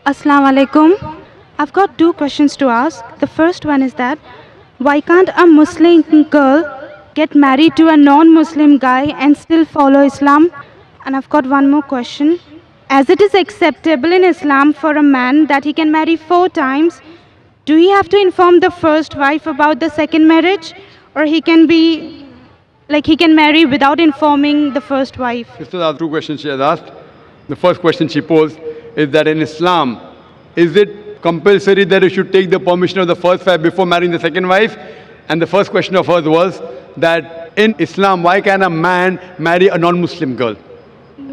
Assalamu alaikum. I've got two questions to ask. The first one is that why can't a Muslim girl get married to a non-Muslim guy and still follow Islam? And I've got one more question. As it is acceptable in Islam for a man that he can marry 4 times, do he have to inform the first wife about the second marriage? Or he can marry without informing the first wife? Sisters, are 2 questions she has asked. The first question she posed is that in Islam, is it compulsory that you should take the permission of the first wife before marrying the second wife? And the first question of hers was that in Islam, why can a man marry a non-Muslim girl?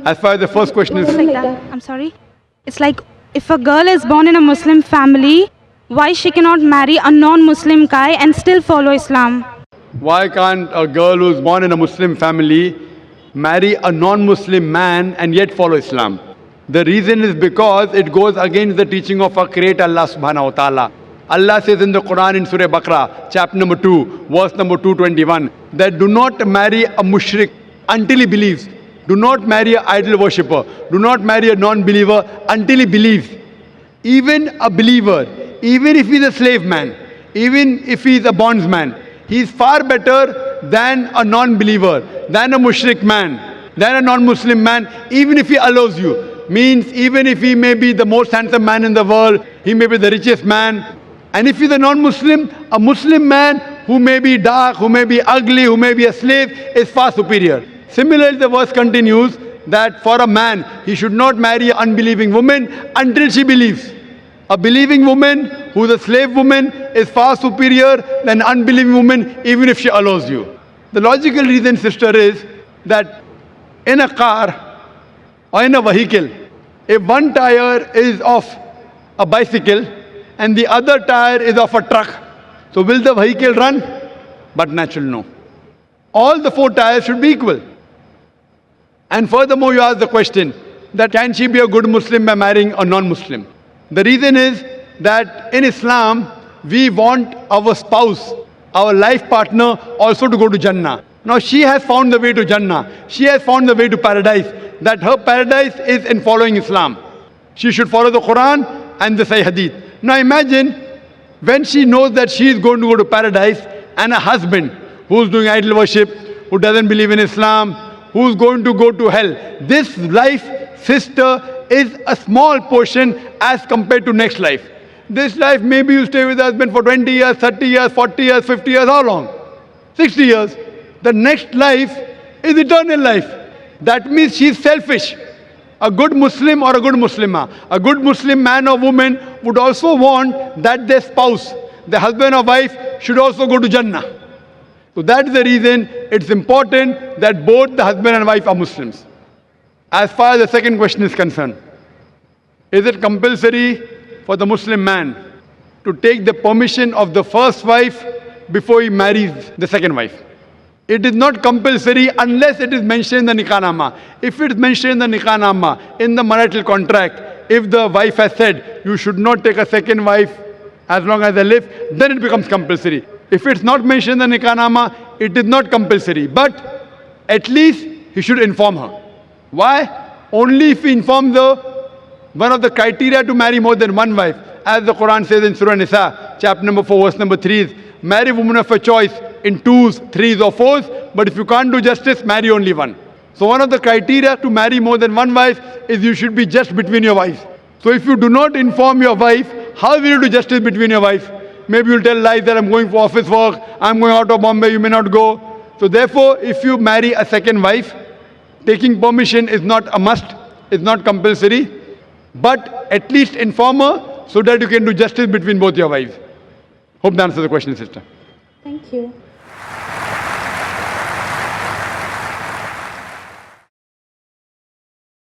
As far as the first question is... I'm sorry? It's like if a girl is born in a Muslim family, why she cannot marry a non-Muslim guy and still follow Islam? Why can't a girl who's born in a Muslim family marry a non-Muslim man and yet follow Islam? The reason is because it goes against the teaching of our Creator Allah subhanahu wa ta'ala. Allah says in the Quran in Surah Baqarah, chapter number 2, verse number 221, that do not marry a mushrik until he believes. Do not marry an idol worshipper. Do not marry a non-believer until he believes. Even a believer, even if he's a slave man, even if he's a bondsman, he's far better than a non-believer, than a mushrik man, than a non-Muslim man, even if he allows you. Means even if he may be the most handsome man in the world, he may be the richest man. And if he's a non-Muslim, a Muslim man who may be dark, who may be ugly, who may be a slave, is far superior. Similarly, the verse continues that for a man, he should not marry an unbelieving woman until she believes. A believing woman who's a slave woman is far superior than an unbelieving woman, even if she allows you. The logical reason, sister, is that in a car or in a vehicle, if one tire is of a bicycle and the other tire is of a truck, so will the vehicle run? But naturally, no. All the 4 tires should be equal. And furthermore, you ask the question that can she be a good Muslim by marrying a non-Muslim? The reason is that in Islam, we want our spouse, our life partner also to go to Jannah. Now she has found the way to Jannah. She has found the way to paradise. That her paradise is in following Islam. She should follow the Quran and the Sahih Hadith. Now imagine when she knows that she is going to go to paradise and a husband who's doing idol worship, who doesn't believe in Islam, who's going to go to hell. This life, sister, is a small portion as compared to next life. This life, maybe you stay with the husband for 20 years, 30 years, 40 years, 50 years, how long? 60 years. The next life is eternal life. That means she is selfish. A good Muslim or a good Muslimah, a good Muslim man or woman would also want that their spouse, the husband or wife, should also go to Jannah. So that is the reason it's important that both the husband and wife are Muslims. As far as the second question is concerned, is it compulsory for the Muslim man to take the permission of the first wife before he marries the second wife? It is not compulsory unless it is mentioned in the Nikah-nama. If it is mentioned in the Nikah-nama, in the marital contract, if the wife has said, you should not take a second wife as long as I live, then it becomes compulsory. If it's not mentioned in the Nikah-nama, it is not compulsory. But at least he should inform her. Why? Only if he informs her one of the criteria to marry more than one wife. As the Quran says in Surah Nisa, chapter number 4, verse number 3 is, marry women of your choice in 2s, 3s or 4s, but if you can't do justice, marry only one. So one of the criteria to marry more than one wife is you should be just between your wives. So if you do not inform your wife, how will you do justice between your wives? Maybe you'll tell lies that I'm going for office work, I'm going out of Bombay, you may not go. So therefore, if you marry a second wife, taking permission is not a must, it's not compulsory, but at least inform her so that you can do justice between both your wives. Hope that answers the question, sister. Thank you.